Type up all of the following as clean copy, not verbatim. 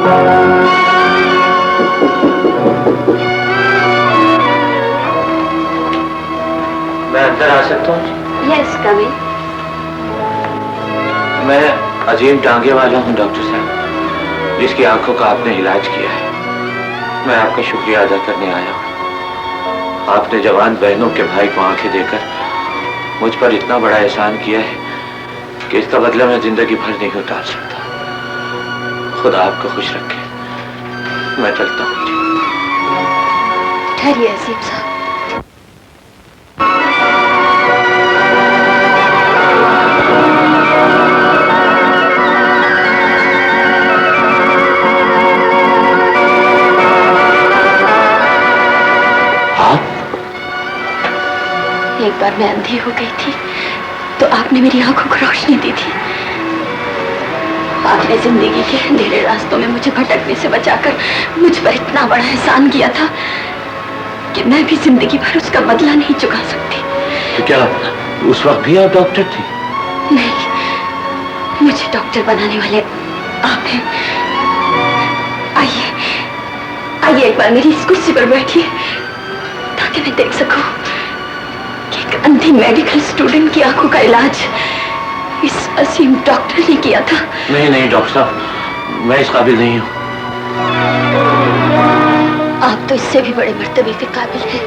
मैं अंदर आ सकता हूँ? यस, कम इन। मैं अजीम टांगे वाला हूँ डॉक्टर साहब, जिसकी आंखों का आपने इलाज किया है। मैं आपका शुक्रिया अदा करने आया हूँ। आपने जवान बहनों के भाई को आंखें देकर मुझ पर इतना बड़ा एहसान किया है कि इसका बदला मैं जिंदगी भर नहीं उतार सकता। खुदा आपको खुश रखे। मैं चलता हूँ। ठहरिए अजीम साहब। एक बार मैं अंधी हो गई थी तो आपने मेरी आंखों को रोशनी दी थी। आपने जिंदगी के अंधेरे रास्तों में मुझे भटकने से बचाकर मुझ पर इतना बड़ा एहसान किया था कि मैं भी जिंदगी भर उसका बदला नहीं चुका सकती। तो क्या उस वक्त भी आप डॉक्टर थे? नहीं, मुझे डॉक्टर बनाने वाले आप हैं। आइए आइए, एक बार मेरी इस कुर्सी पर बैठिए ताकि मैं देख सकूं कि एक अंधी मेडिकल स्टूडेंट की आंखों का इलाज इस असीम डॉक्टर ने किया था। नहीं नहीं डॉक्टर साहब, मैं इस काबिल नहीं हूँ। आप तो इससे भी बड़े मर्तबे के काबिल हैं।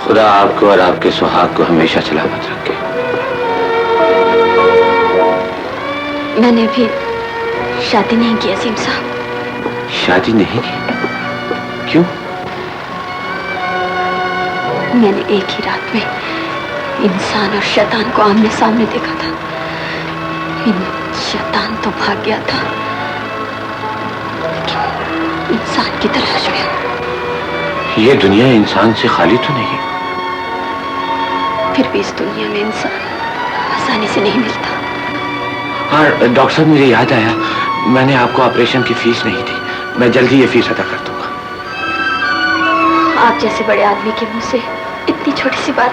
खुदा आपको और आपके सुहाग को हमेशा सलामत रखे। मैंने अभी शादी नहीं की असीम साहब। शादी नहीं की? क्यों? मैंने एक ही रात में इंसान और शैतान को आमने सामने देखा था। शैतान तो भाग गया था, लेकिन इंसान की तलाश में। ये दुनिया इंसान से खाली तो नहीं? फिर भी इस दुनिया में इंसान आसानी से नहीं मिलता। हाँ डॉक्टर साहब, मुझे याद आया, मैंने आपको ऑपरेशन की फीस नहीं दी। मैं जल्दी ये फीस अदा कर दूंगा। आप जैसे बड़े आदमी के मुंह से इतनी छोटी सी बात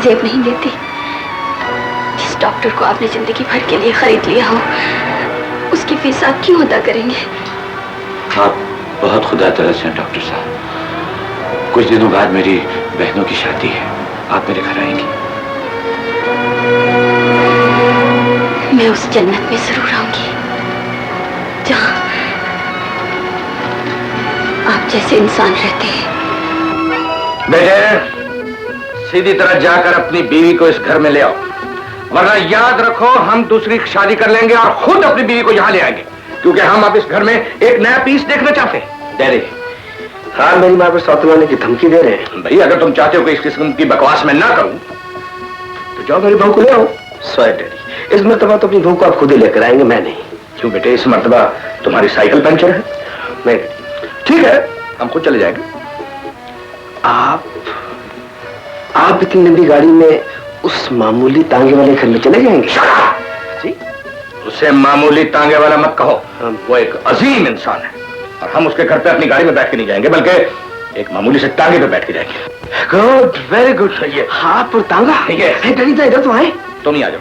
जेब नहीं लेती। जिस डॉक्टर को आपने जिंदगी भर के लिए खरीद लिया हो, उसकी फीस आप क्यों अदा करेंगे? आप बहुत खुदा तरस हैं डॉक्टर साहब। कुछ दिनों बाद मेरी बहनों की शादी है, आप मेरे घर आएंगी? मैं उस जन्नत में जरूर आऊंगी जहां आप जैसे इंसान रहते हैं। बेटे, सीधी तरह जाकर अपनी बीवी को इस घर में ले आओ, वरना याद रखो हम दूसरी शादी कर लेंगे और खुद अपनी बीवी को यहाँ ले आएंगे, क्योंकि हम अब इस घर में एक नया पीस देखना चाहते हैं। डैडी, हाँ मेरी माँ पर सौतेले होने की धमकी दे रहे हैं। भाई अगर तुम चाहते हो कि इस किस्म की बकवास में ना करूं तो जाओ मेरी बहू को ले आओ। सॉरी डैडी, इस मर्तबा तो अपनी बहू को आप खुद ही लेकर आएंगे, मैं नहीं। क्यों बेटे, इस मर्तबा तुम्हारी साइकिल पंचर है? नहीं। ठीक है, हम खुद चले जाएंगे। आप इतनी लंबी गाड़ी में उस मामूली तांगे वाले घर में चले जाएंगे? जी, उसे मामूली तांगे वाला मत कहो। वो एक अजीम इंसान है और हम उसके घर पे अपनी गाड़ी में बैठ के नहीं जाएंगे, बल्कि एक मामूली से तांगे पे बैठ के जाएंगे। Good, very good. ये हाथ पर तांगा? डैडी इधर तो आए। तुम ही आ जाओ।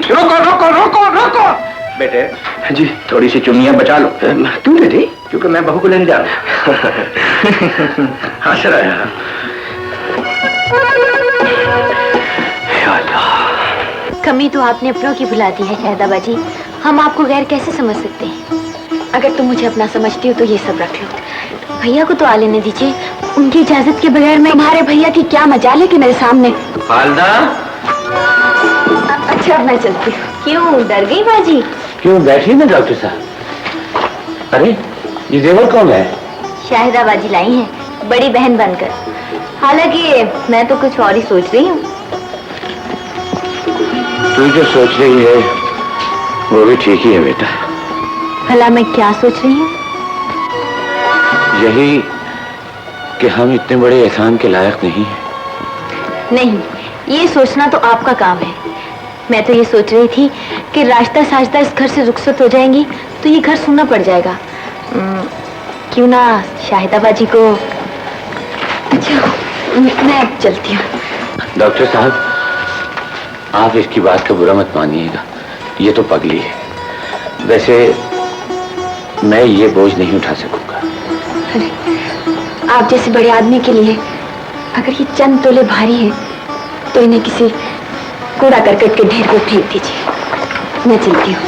रोको रोको रोको रोको बेटे जी, थोड़ी सी चुन्नियां बचा लो। क्यों डैडी? क्योंकि मैं बहू को लेने जा रहा हूं। हाँ सर आया। कमी तो आपने अपनों की भुला दी है शहदाबा जी। हम आपको गैर कैसे समझ सकते हैं? अगर तुम मुझे अपना समझती हो तो ये सब रख लो। भैया को तो आ लेने दीजिए। उनकी इजाजत के बगैर मैं तुम्हारे भैया की क्या मजाल है कि मेरे सामने। खालदा, अच्छा अब मैं चलती हूँ। क्यों डर गई बाजी? क्यों, बैठिए ना डॉक्टर साहब। अरे ये जेवर कौन है? शाहिदा बाजी लाई है, बड़ी बहन बनकर। हालांकि मैं तो कुछ और ही सोच रही हूँ। तू जो सोच रही है वो भी ठीक ही है बेटा। भला मैं क्या सोच रही हूँ? यही कि हम इतने बड़े एहसान के लायक नहीं हैं। नहीं, ये सोचना तो आपका काम है। मैं तो ये सोच रही थी कि रास्ता साजदा इस घर से रुखसत हो जाएंगी तो ये घर सुनना पड़ जाएगा। क्यों ना शाहिदा बाजी को। अच्छा मैं अब चलती हूँ। डॉक्टर साहब, आप इसकी बात का बुरा मत मानिएगा, ये तो पगली है। वैसे मैं ये बोझ नहीं उठा सकूंगा। अरे, आप जैसे बड़े आदमी के लिए अगर ये चंद तोले भारी है तो इन्हें किसी कूड़ा करकट के ढेर को फेंक दीजिए। मैं चलती हूँ।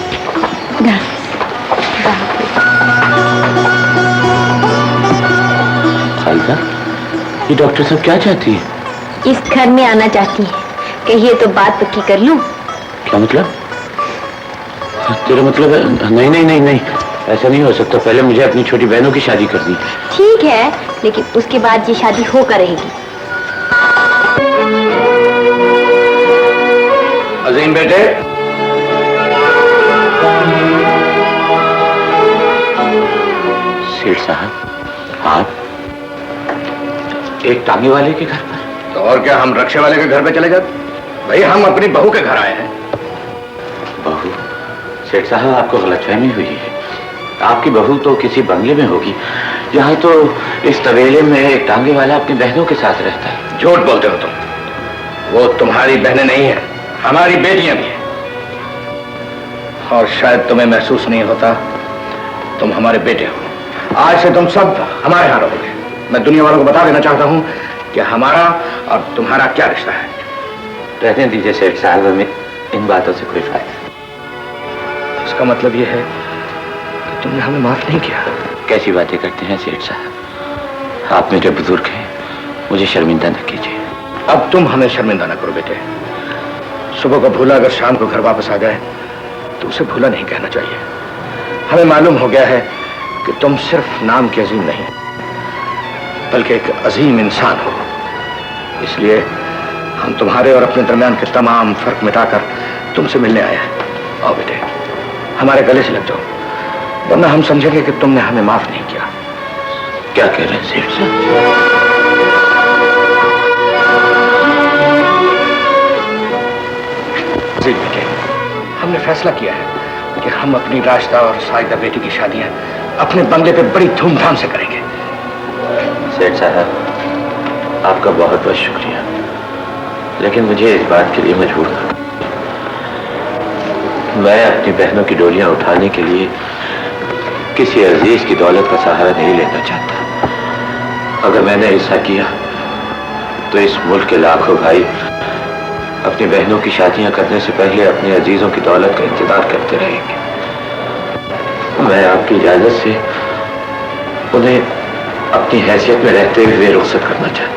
खालिदा, ये डॉक्टर साहब क्या चाहती है? इस घर में आना चाहती है। कहिए तो बात पक्की कर लूं। क्या मतलब? तेरा मतलब है? नहीं नहीं नहीं नहीं, ऐसा नहीं हो सकता। पहले मुझे अपनी छोटी बहनों की शादी करनी है। ठीक है, लेकिन उसके बाद ये शादी होकर रहेगी। अजीम बेटे, सेठ साहब, आप एक टांगे वाले के घर पर? तो और क्या, हम रक्षे वाले के घर पे चले जाते? भाई हम अपनी बहू के घर आए हैं। बहू? सेठ साहब, आपको गलतफहमी हुई है। आपकी बहू तो किसी बंगले में होगी। यहाँ तो इस तबेले में एक टांगे वाला अपनी बहनों के साथ रहता है। झूठ बोलते हो तुम। वो तुम्हारी बहनें नहीं है, हमारी बेटियां भी हैं। और शायद तुम्हें महसूस नहीं होता, तुम हमारे बेटे हो। आज से तुम सब हमारे यहाँ रहोगे। मैं दुनिया वालों को बता देना चाहता हूँ कि हमारा और तुम्हारा क्या रिश्ता है। रहने दीजिए सेठ साहब, हमें इन बातों से कोई फायदा। इसका मतलब यह है कि तुमने हमें माफ नहीं किया। कैसी बातें करते हैं सेठ साहब? आप मेरे बुजुर्ग हैं, मुझे शर्मिंदा न कीजिए। अब तुम हमें शर्मिंदा न करो बेटे। सुबह को भूला अगर शाम को घर वापस आ गए तो उसे भूला नहीं कहना चाहिए। हमें मालूम हो गया है कि तुम सिर्फ नाम के अजीम नहीं बल्कि एक अजीम इंसान हो। इसलिए हम तुम्हारे और अपने दरमियान के तमाम फर्क मिटाकर तुमसे मिलने आए हैं। आओ बेटे, हमारे गले से लग जाओ, वरना हम समझेंगे कि तुमने हमें माफ नहीं किया। क्या कह रहे हैं सेठ साहब? जी बेटे, हमने फैसला किया है कि हम अपनी राशिदा और साइदा बेटी की शादियां अपने बंगले पे बड़ी धूमधाम से करेंगे। सेठ साहब, आपका बहुत बहुत शुक्रिया, लेकिन मुझे इस बात के लिए मजबूर कर। मैं अपनी बहनों की डोलियां उठाने के लिए किसी अजीज की दौलत का सहारा नहीं लेना चाहता। अगर मैंने ऐसा किया तो इस मुल्क के लाखों भाई अपनी बहनों की शादियां करने से पहले अपने अजीजों की दौलत का इंतजार करते रहेंगे। मैं आपकी इजाजत से उन्हें अपनी हैसियत में रहते हुए रुखसत करना चाहता हूं।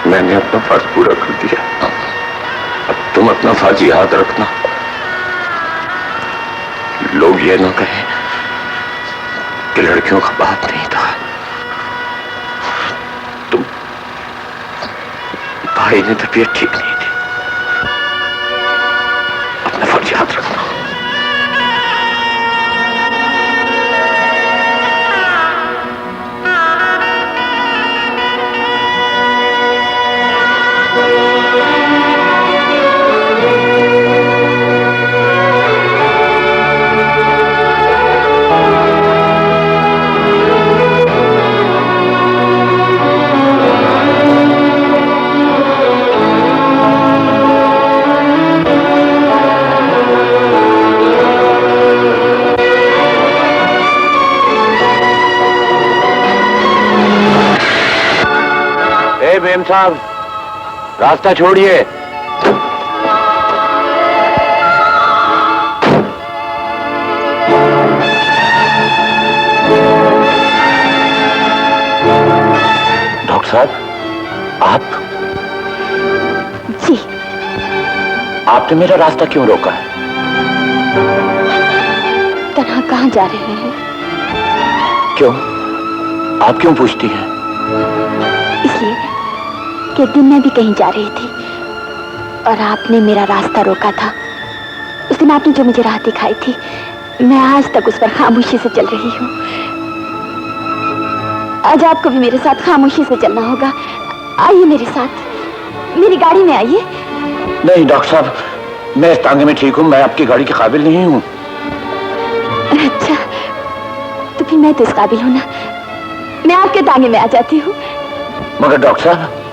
मैंने अपना फर्ज पूरा कर दिया, अब तुम अपना फर्ज याद रखना। लोग ये ना कहें कि लड़कियों का बाप नहीं था। तुम भाई ने तबीयत ठीक नहीं थी, अपना फर्ज याद रखना। मेम साहब, रास्ता छोड़िए। डॉक्टर साहब, आप जी। आपने मेरा रास्ता क्यों रोका है? तन्हा कहाँ जा रहे हैं? क्यों? आप क्यों पूछती हैं? इसलिए कि दिन मैं भी कहीं जा रही थी और आपने मेरा रास्ता रोका था। उस दिन आपने जो मुझे राह दिखाई थी, मैं आज तक उस पर खामोशी से चल रही हूँ। आज आपको भी मेरे साथ खामोशी से चलना होगा। आइए मेरे साथ, मेरी गाड़ी में आइए। नहीं डॉक्टर साहब, मैं इस तांगे में ठीक हूँ, मैं आपकी गाड़ी के काबिल नहीं हूँ। अच्छा, तो फिर मैं तो इस काबिल हूँ ना, मैं आपके तांगे में आ जाती हूँ। मगर डॉक्टर साहब,